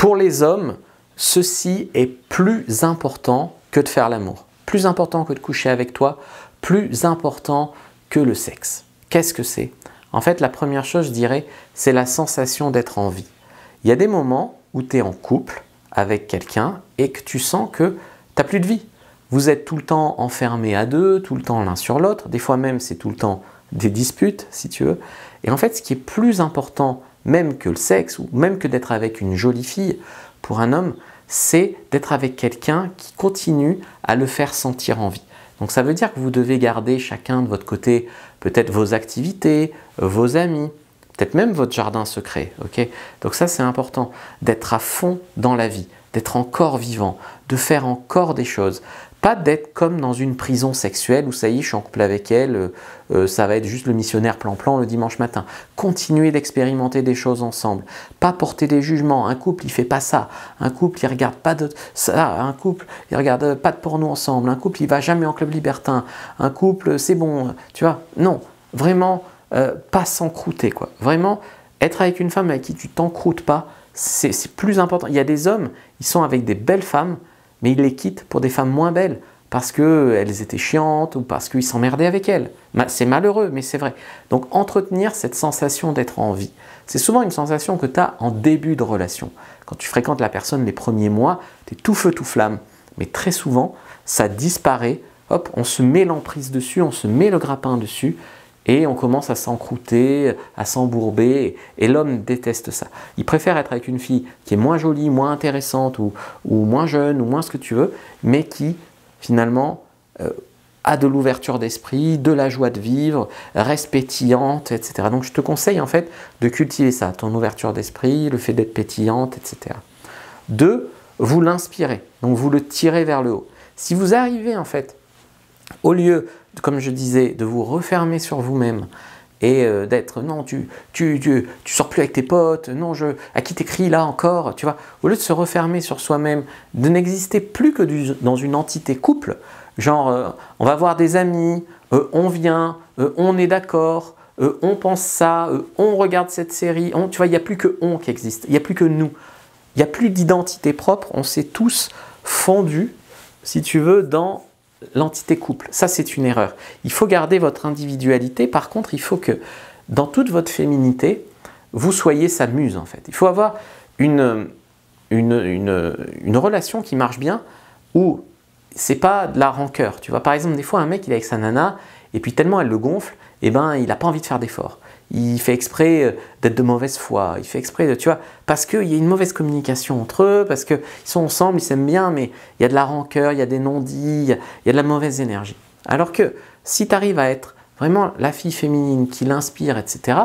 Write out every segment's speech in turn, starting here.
Pour les hommes, ceci est plus important que de faire l'amour, plus important que de coucher avec toi, plus important que le sexe. Qu'est-ce que c'est? En fait, la première chose, je dirais, c'est la sensation d'être en vie. Il y a des moments où tu es en couple avec quelqu'un et que tu sens que tu n'as plus de vie. Vous êtes tout le temps enfermés à deux, tout le temps l'un sur l'autre, des fois même c'est tout le temps des disputes, si tu veux. Et en fait, ce qui est plus important, même que le sexe, ou même que d'être avec une jolie fille, pour un homme, c'est d'être avec quelqu'un qui continue à le faire sentir en vie. Donc ça veut dire que vous devez garder chacun de votre côté peut-être vos activités, vos amis, peut-être même votre jardin secret. Okay, donc ça c'est important, d'être à fond dans la vie, d'être encore vivant, de faire encore des choses. Pas d'être comme dans une prison sexuelle où ça y est, je suis en couple avec elle, ça va être juste le missionnaire plan-plan le dimanche matin. Continuer d'expérimenter des choses ensemble. Pas porter des jugements. Un couple, il fait pas ça. Un couple, il regarde pas de ça. Un couple, il regarde pas de porno ensemble. Un couple, il va jamais en club libertin. Un couple, c'est bon. Tu vois? Non. Vraiment, pas s'encrouter, quoi. Vraiment, être avec une femme avec qui tu t'encroutes pas, c'est plus important. Il y a des hommes, ils sont avec des belles femmes, mais ils les quittent pour des femmes moins belles parce qu'elles étaient chiantes ou parce qu'ils s'emmerdaient avec elles. C'est malheureux, mais c'est vrai. Donc entretenir cette sensation d'être en vie, c'est souvent une sensation que tu as en début de relation. Quand tu fréquentes la personne les premiers mois, tu es tout feu, tout flamme. Mais très souvent, ça disparaît, hop, on se met l'emprise dessus, on se met le grappin dessus, et on commence à s'encrouter, à s'embourber, et l'homme déteste ça. Il préfère être avec une fille qui est moins jolie, moins intéressante, ou moins jeune, ou moins ce que tu veux, mais qui, finalement, a de l'ouverture d'esprit, de la joie de vivre, reste pétillante, etc. Donc je te conseille en fait de cultiver ça, ton ouverture d'esprit, le fait d'être pétillante, etc. 2, vous l'inspirez, donc vous le tirez vers le haut. Si vous arrivez en fait, au lieu, comme je disais, de vous refermer sur vous-même et d'être non, tu sors plus avec tes potes, non, à qui t'écris là encore, tu vois, au lieu de se refermer sur soi-même, de n'exister plus que dans une entité couple, genre on va voir des amis, on vient, on est d'accord, on pense ça, on regarde cette série, tu vois, il n'y a plus que on qui existe, il n'y a plus que nous, il n'y a plus d'identité propre, on s'est tous fondus, si tu veux, dans l'entité couple. Ça, c'est une erreur. Il faut garder votre individualité. Par contre, il faut que dans toute votre féminité, vous soyez sa muse, en fait. Il faut avoir une relation qui marche bien où c'est pas de la rancœur. Tu vois, par exemple, des fois, un mec, il est avec sa nana et puis tellement elle le gonfle, eh ben, il n'a pas envie de faire d'efforts. Il fait exprès d'être de mauvaise foi, il fait exprès de, tu vois, parce qu'il y a une mauvaise communication entre eux, parce qu'ils sont ensemble, ils s'aiment bien, mais il y a de la rancœur, il y a des non-dits, il y a de la mauvaise énergie. Alors que si tu arrives à être vraiment la fille féminine qui l'inspire, etc.,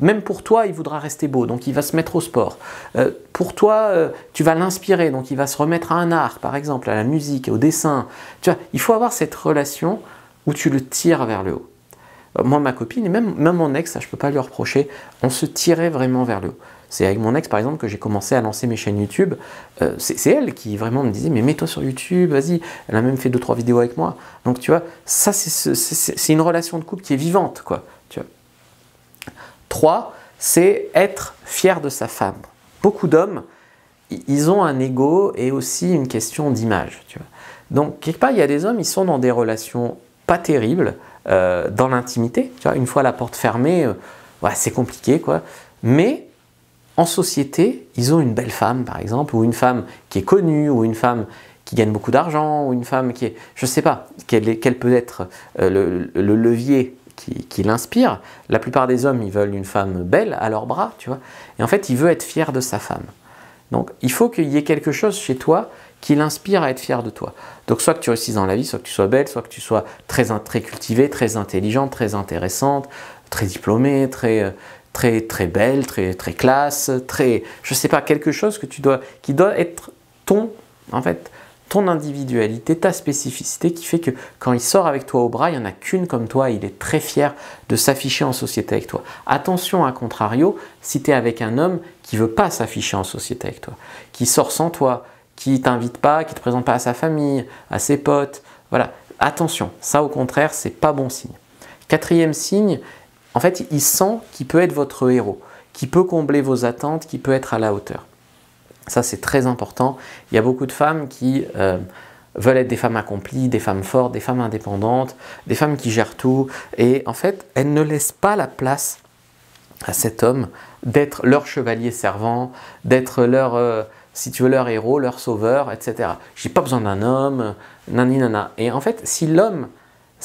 même pour toi, il voudra rester beau, donc il va se mettre au sport. Pour toi, tu vas l'inspirer, donc il va se remettre à un art, par exemple, à la musique, au dessin. Tu vois, il faut avoir cette relation où tu le tires vers le haut. Moi, ma copine, et même mon ex, ça, je ne peux pas lui reprocher, on se tirait vraiment vers le haut. C'est avec mon ex, par exemple, que j'ai commencé à lancer mes chaînes YouTube. C'est elle qui vraiment me disait, mais mets-toi sur YouTube, vas-y. Elle a même fait 2-3 vidéos avec moi. Donc, tu vois, ça, c'est une relation de couple qui est vivante, quoi. Tu vois. 3, c'est être fier de sa femme. Beaucoup d'hommes, ils ont un ego et aussi une question d'image, tu vois. Donc, quelque part, il y a des hommes, ils sont dans des relations pas terribles, dans l'intimité, tu vois, une fois la porte fermée, ouais, c'est compliqué, quoi. Mais en société, ils ont une belle femme, par exemple, ou une femme qui est connue, ou une femme qui gagne beaucoup d'argent, ou une femme qui est, je sais pas, quel peut être le levier qui l'inspire. La plupart des hommes, ils veulent une femme belle à leurs bras, tu vois. Et en fait, il veut être fier de sa femme. Donc, il faut qu'il y ait quelque chose chez toi qui l'inspire à être fier de toi. Donc, soit que tu réussisses dans la vie, soit que tu sois belle, soit que tu sois très cultivée, très intelligente, très intéressante, très diplômée, très belle, très classe, je sais pas, quelque chose que qui doit être ton individualité, ta spécificité qui fait que quand il sort avec toi au bras, il n'y en a qu'une comme toi, il est très fier de s'afficher en société avec toi. Attention, à contrario, si tu es avec un homme qui ne veut pas s'afficher en société avec toi, qui sort sans toi, qui ne t'invite pas, qui ne te présente pas à sa famille, à ses potes, voilà, attention, ça au contraire, c'est pas bon signe. 4e signe, en fait, il sent qu'il peut être votre héros, qui peut combler vos attentes, qui peut être à la hauteur. Ça, c'est très important. Il y a beaucoup de femmes qui veulent être des femmes accomplies, des femmes fortes, des femmes indépendantes, des femmes qui gèrent tout. Et en fait, elles ne laissent pas la place à cet homme d'être leur chevalier servant, d'être leur, si tu veux, leur héros, leur sauveur, etc. J'ai pas besoin d'un homme, nani nana. Et en fait, si l'homme,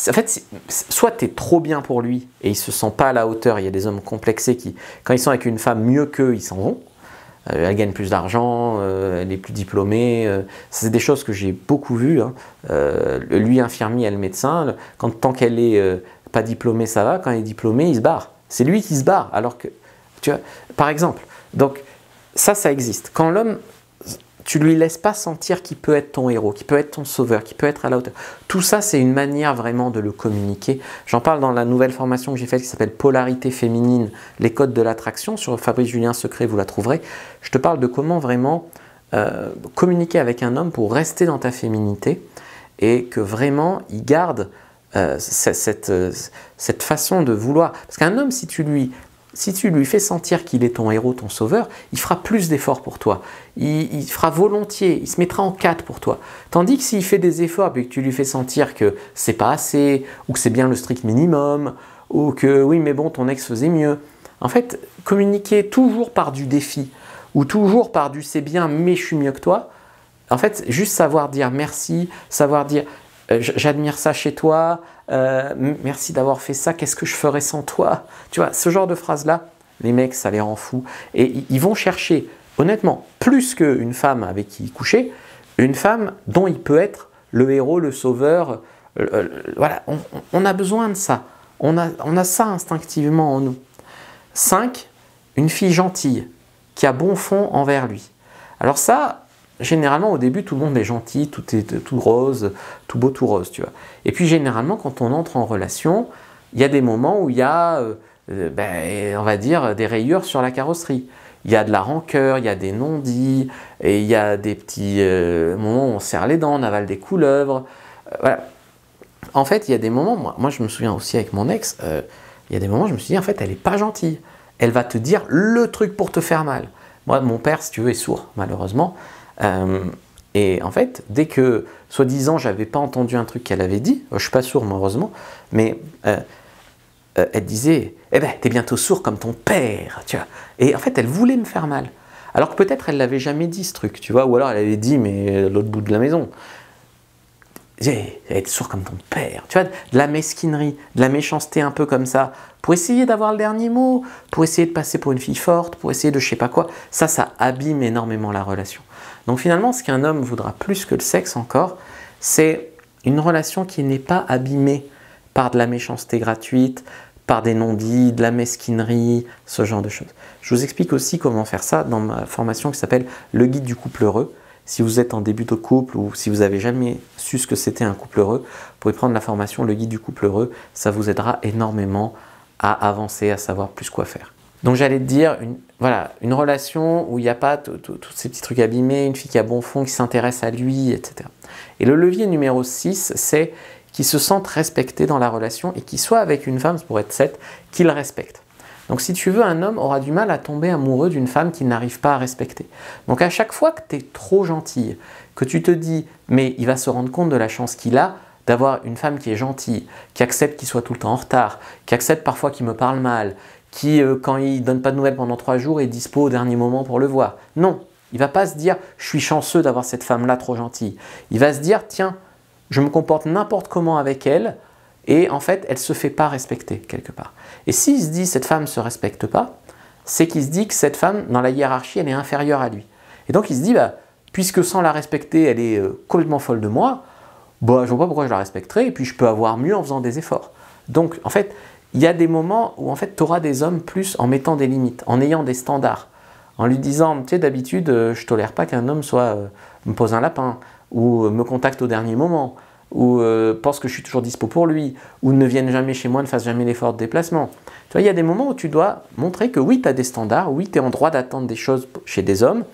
en fait, soit tu es trop bien pour lui et il se sent pas à la hauteur. Il y a des hommes complexés qui, quand ils sont avec une femme mieux qu'eux, ils s'en vont. Elle gagne plus d'argent, elle est plus diplômée. C'est des choses que j'ai beaucoup vues. Hein. Lui, infirmier, elle médecin. Tant qu'elle est pas diplômée, ça va. Quand elle est diplômée, il se barre. C'est lui qui se barre. Alors que, tu vois, par exemple. Donc, ça existe. Quand l'homme, tu lui laisses pas sentir qu'il peut être ton héros, qu'il peut être ton sauveur, qu'il peut être à la hauteur. Tout ça, c'est une manière vraiment de le communiquer. J'en parle dans la nouvelle formation que j'ai faite qui s'appelle Polarité féminine, les codes de l'attraction. Sur Fabrice Julien Secret, vous la trouverez. Je te parle de comment vraiment communiquer avec un homme pour rester dans ta féminité et que vraiment il garde cette façon de vouloir. Parce qu'un homme, si tu lui fais sentir qu'il est ton héros, ton sauveur, il fera plus d'efforts pour toi. Il fera volontiers, il se mettra en quatre pour toi. Tandis que s'il fait des efforts et que tu lui fais sentir que c'est pas assez, ou que c'est bien le strict minimum, ou que oui mais bon ton ex faisait mieux. En fait, communiquer toujours par du défi, ou toujours par du c'est bien mais je suis mieux que toi. En fait, juste savoir dire merci, savoir dire j'admire ça chez toi, merci d'avoir fait ça, qu'est-ce que je ferais sans toi? Tu vois, ce genre de phrases-là, les mecs, ça les rend fous. Et ils vont chercher, honnêtement, plus qu'une femme avec qui coucher, une femme dont il peut être le héros, le sauveur. Voilà, on a besoin de ça. On a ça instinctivement en nous. 5, une fille gentille, qui a bon fond envers lui. Alors ça, généralement, au début, tout le monde est gentil, tout est tout rose, tout beau, tout rose, tu vois. Et puis, généralement, quand on entre en relation, il y a des moments où il y a, on va dire, des rayures sur la carrosserie. Il y a de la rancœur, il y a des non-dits, et il y a des petits moments où on serre les dents, on avale des couleuvres. Voilà. En fait, il y a des moments, moi je me souviens aussi avec mon ex, il y a des moments où je me suis dit, en fait, elle n'est pas gentille. Elle va te dire le truc pour te faire mal. Moi, mon père, si tu veux, est sourd, malheureusement. Et en fait, dès que, soi-disant, j'avais pas entendu un truc qu'elle avait dit, je suis pas sourd, heureusement, mais elle disait, eh ben, t'es bientôt sourd comme ton père, tu vois. Et en fait, elle voulait me faire mal. Alors que peut-être elle l'avait jamais dit ce truc, tu vois, ou alors elle avait dit, mais à l'autre bout de la maison. Être sourd comme ton père, tu vois, de la mesquinerie, de la méchanceté un peu comme ça, pour essayer d'avoir le dernier mot, pour essayer de passer pour une fille forte, pour essayer de je sais pas quoi, ça abîme énormément la relation. Donc finalement, ce qu'un homme voudra plus que le sexe encore, c'est une relation qui n'est pas abîmée par de la méchanceté gratuite, par des non-dits, de la mesquinerie, ce genre de choses. Je vous explique aussi comment faire ça dans ma formation qui s'appelle Le guide du couple heureux. Si vous êtes en début de couple ou si vous n'avez jamais su ce que c'était un couple heureux, vous pouvez prendre la formation Le guide du couple heureux. Ça vous aidera énormément à avancer, à savoir plus quoi faire. Donc j'allais te dire, une relation où il n'y a pas tous ces petits trucs abîmés, une fille qui a bon fond, qui s'intéresse à lui, etc. Et le levier numéro 6, c'est qu'il se sente respecté dans la relation et qu'il soit avec une femme, pour être 7, qu'il respecte. Donc si tu veux, un homme aura du mal à tomber amoureux d'une femme qu'il n'arrive pas à respecter. Donc à chaque fois que tu es trop gentille, que tu te dis, mais il va se rendre compte de la chance qu'il a d'avoir une femme qui est gentille, qui accepte qu'il soit tout le temps en retard, qui accepte parfois qu'il me parle mal, qui, quand il ne donne pas de nouvelles pendant 3 jours, est dispo au dernier moment pour le voir. Non, il ne va pas se dire « je suis chanceux d'avoir cette femme-là trop gentille ». Il va se dire « tiens, je me comporte n'importe comment avec elle et en fait, elle ne se fait pas respecter quelque part ». Et s'il se dit « cette femme ne se respecte pas », c'est qu'il se dit que cette femme, dans la hiérarchie, elle est inférieure à lui. Et donc il se dit « puisque sans la respecter, elle est complètement folle de moi, je ne vois pas pourquoi je la respecterai et puis je peux avoir mieux en faisant des efforts ». Donc en fait, il y a des moments où en fait tu auras des hommes plus en mettant des limites, en ayant des standards, en lui disant, tu sais, d'habitude, je tolère pas qu'un homme me pose un lapin, ou me contacte au dernier moment, ou pense que je suis toujours dispo pour lui, ou ne vienne jamais chez moi, ne fasse jamais l'effort de déplacement. Tu vois, il y a des moments où tu dois montrer que oui, tu as des standards, oui, tu es en droit d'attendre des choses chez des hommes.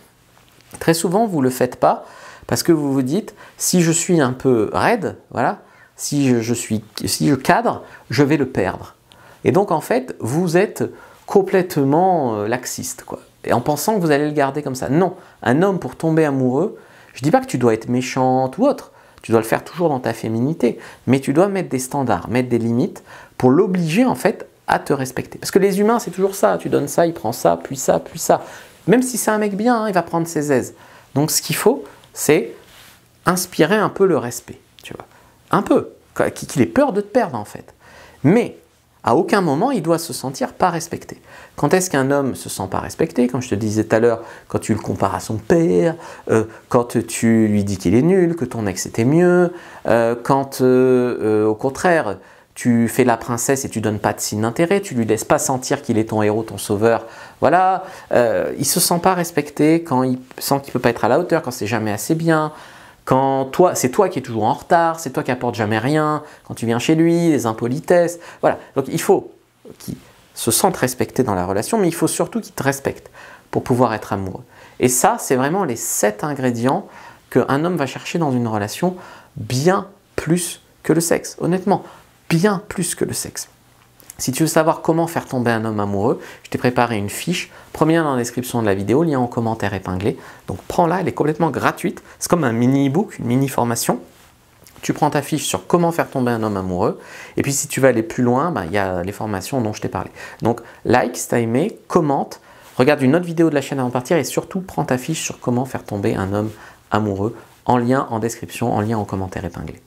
Très souvent, vous ne le faites pas, parce que vous vous dites, si je suis un peu raide, voilà, si je cadre, je vais le perdre. Et donc en fait, vous êtes complètement laxiste, quoi. et en pensant que vous allez le garder comme ça. Non, un homme pour tomber amoureux, je ne dis pas que tu dois être méchante ou autre, tu dois le faire toujours dans ta féminité, mais tu dois mettre des standards, mettre des limites pour l'obliger en fait à te respecter. Parce que les humains, c'est toujours ça, tu donnes ça, il prend ça, puis ça, puis ça. Même si c'est un mec bien, hein, il va prendre ses aises. Donc ce qu'il faut, c'est inspirer un peu le respect, tu vois. Un peu, qu'il ait peur de te perdre en fait. Mais à aucun moment, il doit se sentir pas respecté. Quand est-ce qu'un homme se sent pas respecté? Comme je te disais tout à l'heure, quand tu le compares à son père, quand tu lui dis qu'il est nul, que ton ex était mieux, quand au contraire, tu fais la princesse et tu donnes pas de signe d'intérêt, tu lui laisses pas sentir qu'il est ton héros, ton sauveur. Voilà, il se sent pas respecté quand il sent qu'il peut pas être à la hauteur, quand c'est jamais assez bien. Quand c'est toi qui es toujours en retard, c'est toi qui apportes jamais rien, quand tu viens chez lui, les impolitesses, voilà. Donc il faut qu'il se sente respecté dans la relation, mais il faut surtout qu'il te respecte pour pouvoir être amoureux. Et ça, c'est vraiment les 7 ingrédients qu'un homme va chercher dans une relation, bien plus que le sexe, honnêtement, bien plus que le sexe. Si tu veux savoir comment faire tomber un homme amoureux, je t'ai préparé une fiche, premier lien dans la description de la vidéo, lien en commentaire épinglé. Donc prends-la, elle est complètement gratuite. C'est comme un mini e-book, une mini formation. Tu prends ta fiche sur comment faire tomber un homme amoureux. Et puis si tu veux aller plus loin, il y a les formations dont je t'ai parlé. Donc like si tu as aimé, commente, regarde une autre vidéo de la chaîne avant de partir et surtout prends ta fiche sur comment faire tomber un homme amoureux en lien en description, en lien en commentaire épinglé.